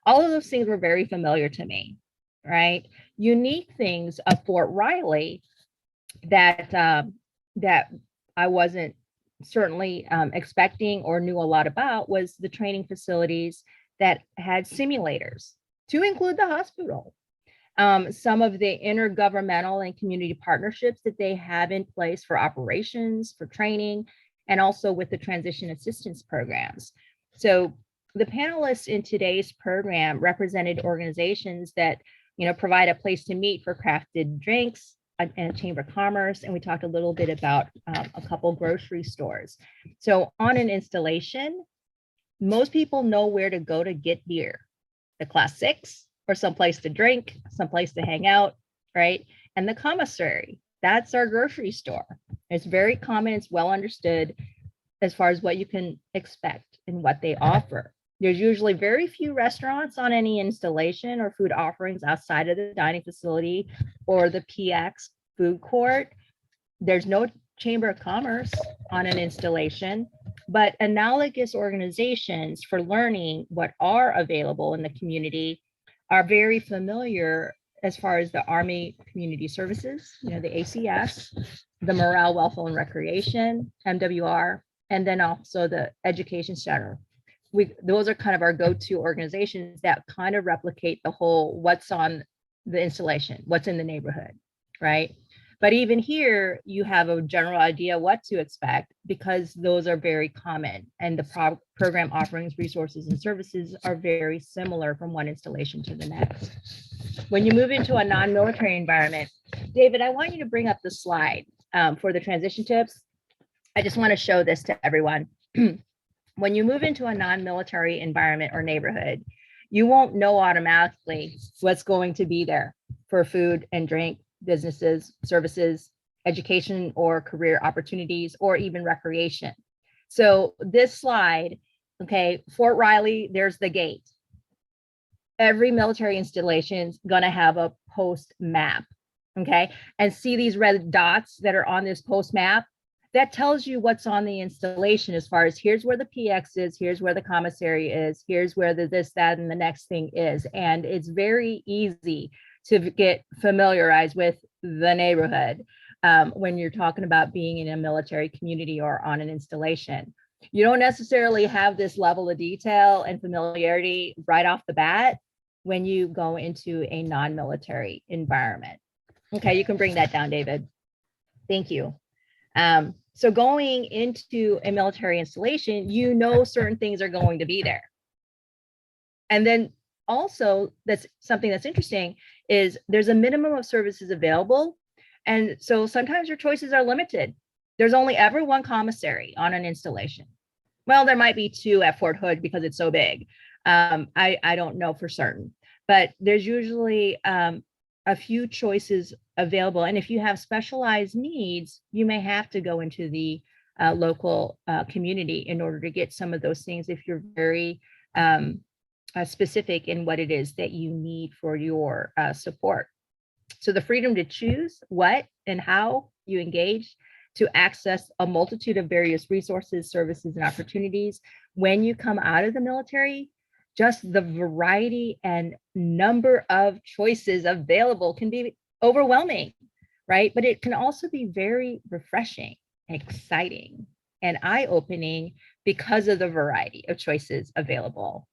All of those things were very familiar to me, right? Unique things of Fort Riley that I wasn't certainly expecting or knew a lot about was the training facilities that had simulators, to include the hospital. Some of the intergovernmental and community partnerships that they have in place for operations, for training, and also with the transition assistance programs. So the panelists in today's program represented organizations that provide a place to meet for crafted drinks and a chamber of commerce, and we talked a little bit about a couple grocery stores. So on an installation, most people know where to go to get beer, the Class 6, or someplace to drink, someplace to hang out, right? And the commissary, that's our grocery store. It's very common, it's well understood as far as what you can expect and what they offer. There's usually very few restaurants on any installation or food offerings outside of the dining facility or the PX food court. There's no Chamber of Commerce on an installation, but analogous organizations for learning what are available in the community are very familiar as far as the Army Community Services, the ACS, the Morale, Welfare, and Recreation, MWR, and then also the Education Center. Those are kind of our go-to organizations that kind of replicate the whole what's on the installation, what's in the neighborhood, right? But even here, you have a general idea what to expect because those are very common and the program offerings, resources, and services are very similar from one installation to the next. When you move into a non-military environment, David, I want you to bring up the slide for the transition tips. I just want to show this to everyone. When you move into a non-military environment or neighborhood, you won't know automatically what's going to be there for food and drink, businesses, services, education or career opportunities, or even recreation. So this slide, okay, Fort Riley, there's the gate. Every military installation is going to have a post map, okay? And see these red dots that are on this post map? That tells you what's on the installation as far as here's where the PX is, here's where the commissary is, here's where the this, that, and the next thing is. And it's very easy to get familiarized with the neighborhood when you're talking about being in a military community or on an installation. You don't necessarily have this level of detail and familiarity right off the bat when you go into a non-military environment. Okay, you can bring that down, David. Thank you. So going into a military installation, you know certain things are going to be there. And then also, that's something that's interesting is there's a minimum of services available. And so sometimes your choices are limited. There's only ever one commissary on an installation. Well, there might be two at Fort Hood because it's so big. I don't know for certain, but there's usually a few choices available. And if you have specialized needs, you may have to go into the local community in order to get some of those things if you're very specific in what it is that you need for your support. So the freedom to choose what and how you engage to access a multitude of various resources, services, and opportunities. When you come out of the military, just the variety and number of choices available can be overwhelming, right? But it can also be very refreshing, exciting, and eye-opening because of the variety of choices available.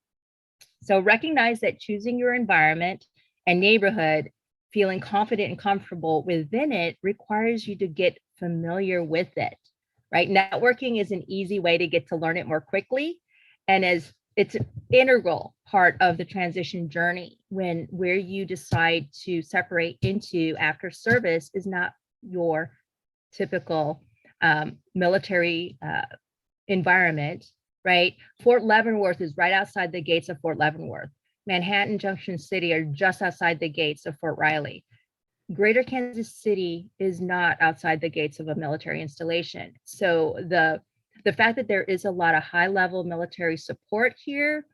So recognize that choosing your environment and neighborhood, feeling confident and comfortable within it requires you to get familiar with it, right? Networking is an easy way to get to learn it more quickly. And as it's an integral part of the transition journey where you decide to separate into after service is not your typical military environment, right? Fort Leavenworth is right outside the gates of Fort Leavenworth. Manhattan, Junction City are just outside the gates of Fort Riley. Greater Kansas City is not outside the gates of a military installation. So the fact that there is a lot of high-level military support here,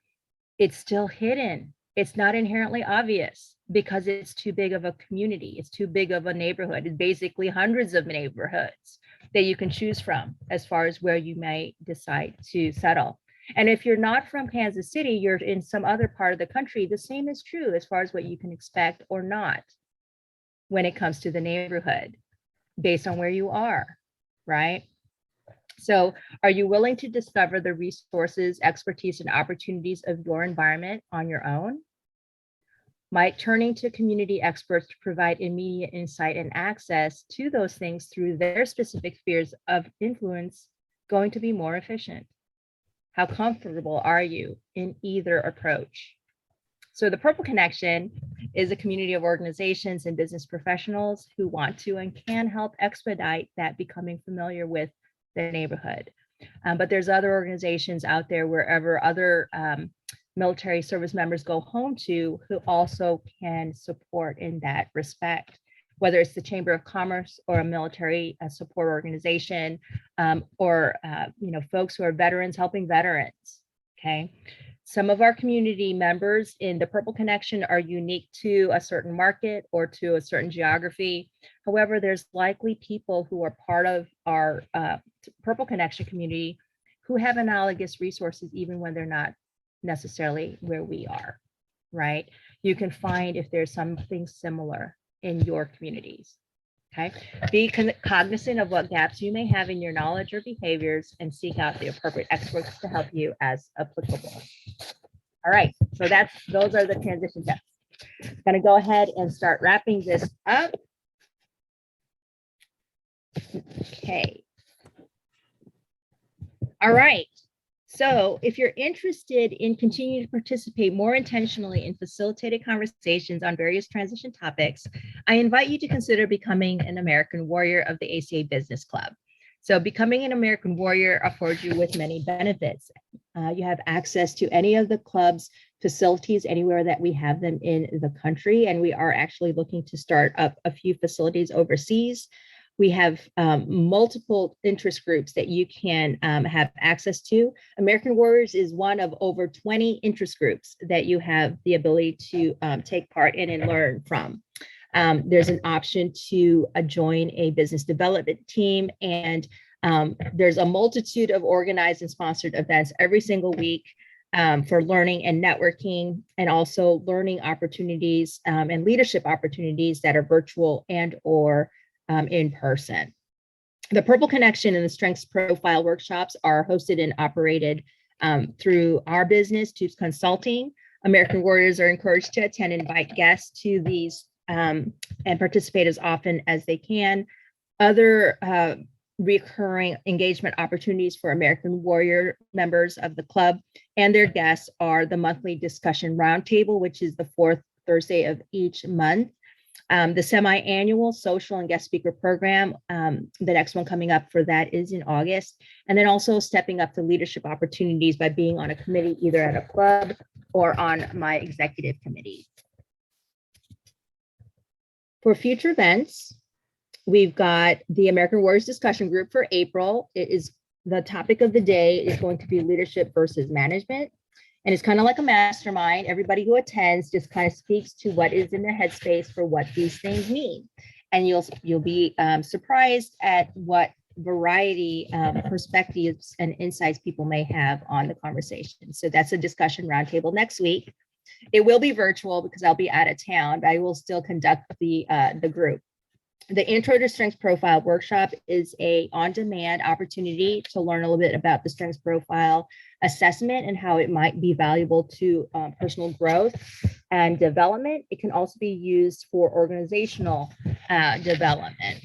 it's still hidden. It's not inherently obvious because it's too big of a community. It's too big of a neighborhood. It's basically hundreds of neighborhoods that you can choose from as far as where you may decide to settle. And if you're not from Kansas City, you're in some other part of the country, the same is true as far as what you can expect or not when it comes to the neighborhood based on where you are, right? So are you willing to discover the resources, expertise, and opportunities of your environment on your own? Might turning to community experts to provide immediate insight and access to those things through their specific spheres of influence going to be more efficient? How comfortable are you in either approach? So the Purple Connection is a community of organizations and business professionals who want to and can help expedite that becoming familiar with the neighborhood. But there's other organizations out there wherever other military service members go home to who also can support in that respect, whether it's the Chamber of Commerce or a military support organization or folks who are veterans helping veterans, okay? Some of our community members in the Purple Connection are unique to a certain market or to a certain geography. However, there's likely people who are part of our Purple Connection community who have analogous resources, even when they're not necessarily where we are, right? You can find if there's something similar in your communities. Okay, be cognizant of what gaps you may have in your knowledge or behaviors and seek out the appropriate experts to help you as applicable. All right, so those are the transition steps. I'm going to go ahead and start wrapping this up. Okay. All right. So if you're interested in continuing to participate more intentionally in facilitated conversations on various transition topics, I invite you to consider becoming an American Warrior of the ACA Business Club. So becoming an American Warrior affords you with many benefits. You have access to any of the club's facilities anywhere that we have them in the country, and we are actually looking to start up a few facilities overseas. We have multiple interest groups that you can have access to. American Warriors is one of over 20 interest groups that you have the ability to take part in and learn from. There's an option to join a business development team, and there's a multitude of organized and sponsored events every single week for learning and networking, and also learning opportunities and leadership opportunities that are virtual and or in person. The Purple Connection and the Strengths Profile workshops are hosted and operated through our business, Toops Consulting. American Warriors are encouraged to attend and invite guests to these and participate as often as they can. Other recurring engagement opportunities for American Warrior members of the club and their guests are the monthly discussion roundtable, which is the fourth Thursday of each month. The semi-annual social and guest speaker program, the next one coming up for that is in August. And then also stepping up to leadership opportunities by being on a committee, either at a club or on my executive committee. For future events, we've got the American Warriors discussion group for April. It is the topic of the day is going to be leadership versus management. And it's kind of like a mastermind. Everybody who attends just kind of speaks to what is in their headspace for what these things mean. And you'll be surprised at what variety of perspectives and insights people may have on the conversation. So that's a discussion roundtable next week. It will be virtual because I'll be out of town, but I will still conduct the group. The Intro to Strengths Profile workshop is a on-demand opportunity to learn a little bit about the Strengths Profile assessment and how it might be valuable to personal growth and development. It can also be used for organizational development.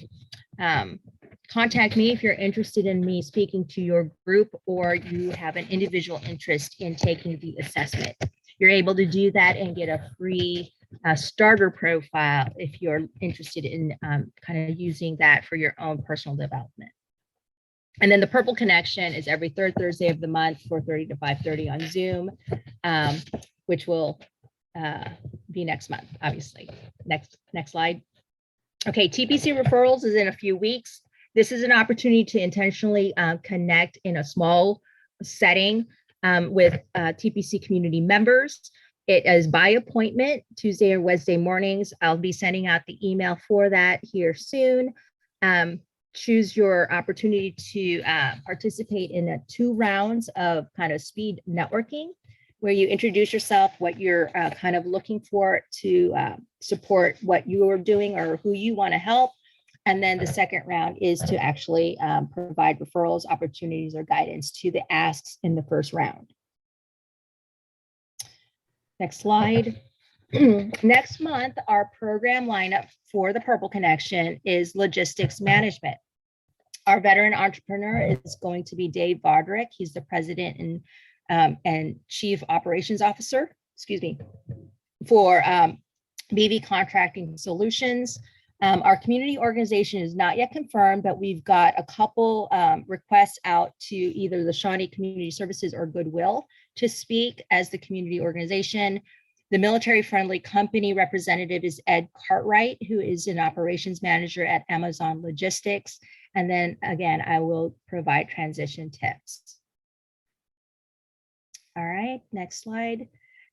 Contact me if you're interested in me speaking to your group or you have an individual interest in taking the assessment. You're able to do that and get a free starter profile if you're interested in kind of using that for your own personal development. And then the Purple Connection is every third Thursday of the month, 4:30 to 5:30 on Zoom, which will be next month, obviously. Next slide. Okay, TPC referrals is in a few weeks. This is an opportunity to intentionally connect in a small setting with TPC community members. It is by appointment, Tuesday or Wednesday mornings. I'll be sending out the email for that here soon. Choose your opportunity to participate in 2 rounds of kind of speed networking, where you introduce yourself, what you're kind of looking for to support what you are doing or who you want to help. And then the second round is to actually provide referrals, opportunities, or guidance to the asks in the first round. Next slide. Next month, our program lineup for the Purple Connection is logistics management. Our veteran entrepreneur is going to be Dave Vodrick. He's the president and chief operations officer, for BV Contracting Solutions. Our community organization is not yet confirmed, but we've got a couple requests out to either the Shawnee Community Services or Goodwill to speak as the community organization. The military-friendly company representative is Ed Cartwright, who is an operations manager at Amazon Logistics. And then again, I will provide transition tips. All right, next slide.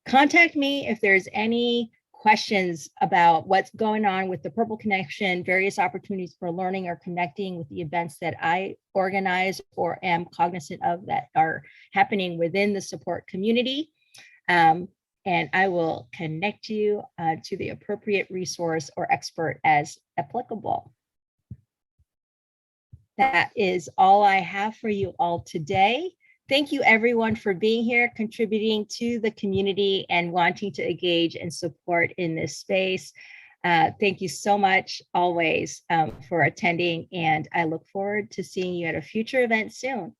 Contact me if there's any questions about what's going on with the Purple Connection, various opportunities for learning or connecting with the events that I organize or am cognizant of that are happening within the support community. And I will connect you to the appropriate resource or expert as applicable. That is all I have for you all today. Thank you everyone for being here, contributing to the community and wanting to engage and support in this space. Thank you so much always for attending, and I look forward to seeing you at a future event soon.